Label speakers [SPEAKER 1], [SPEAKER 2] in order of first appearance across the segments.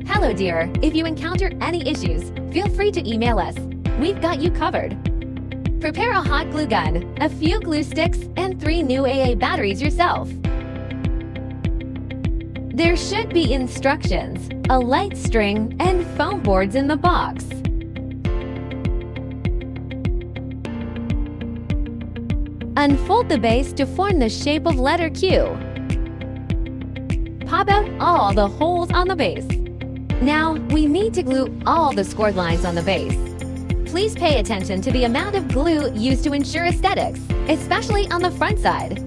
[SPEAKER 1] Hello dear, if you encounter any issues, feel free to email us. We've got you covered. Prepare a hot glue gun, a few glue sticks, and 3 new AA batteries yourself. There should be instructions, a light string, and foam boards in the box. Unfold the base to form the shape of letter Q. Pop out all the holes on the base. Now, we need to glue all the scored lines on the base. Please pay attention to the amount of glue used to ensure aesthetics, especially on the front side.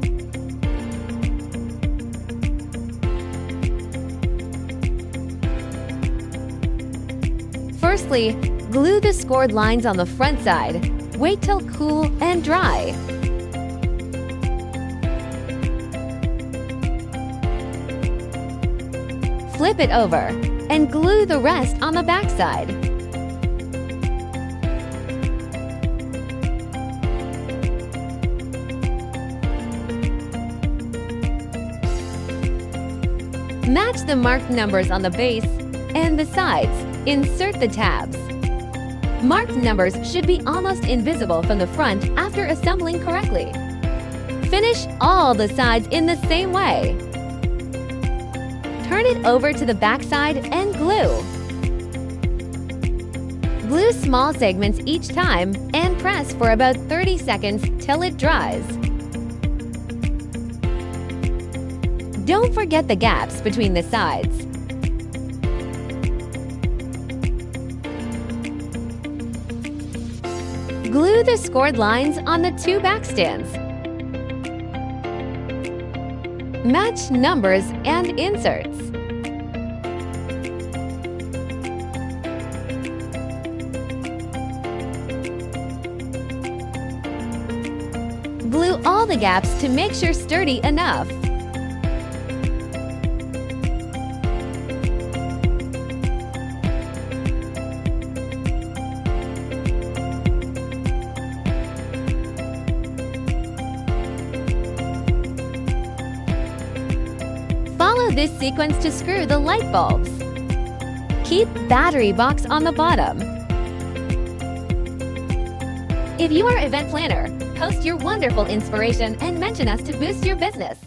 [SPEAKER 1] Firstly, glue the scored lines on the front side. Wait till cool and dry. Flip it over and glue the rest on the back side. Match the marked numbers on the base and the sides. Insert the tabs. Marked numbers should be almost invisible from the front after assembling correctly. Finish all the sides in the same way. Turn it over to the back side and glue. Glue small segments each time and press for about 30 seconds till it dries. Don't forget the gaps between the sides. Glue the scored lines on the 2 back stands. Match numbers and inserts. Glue all the gaps to make sure sturdy enough. Follow this sequence to screw the light bulbs. Keep battery box on the bottom. If you are an event planner, post your wonderful inspiration and mention us to boost your business.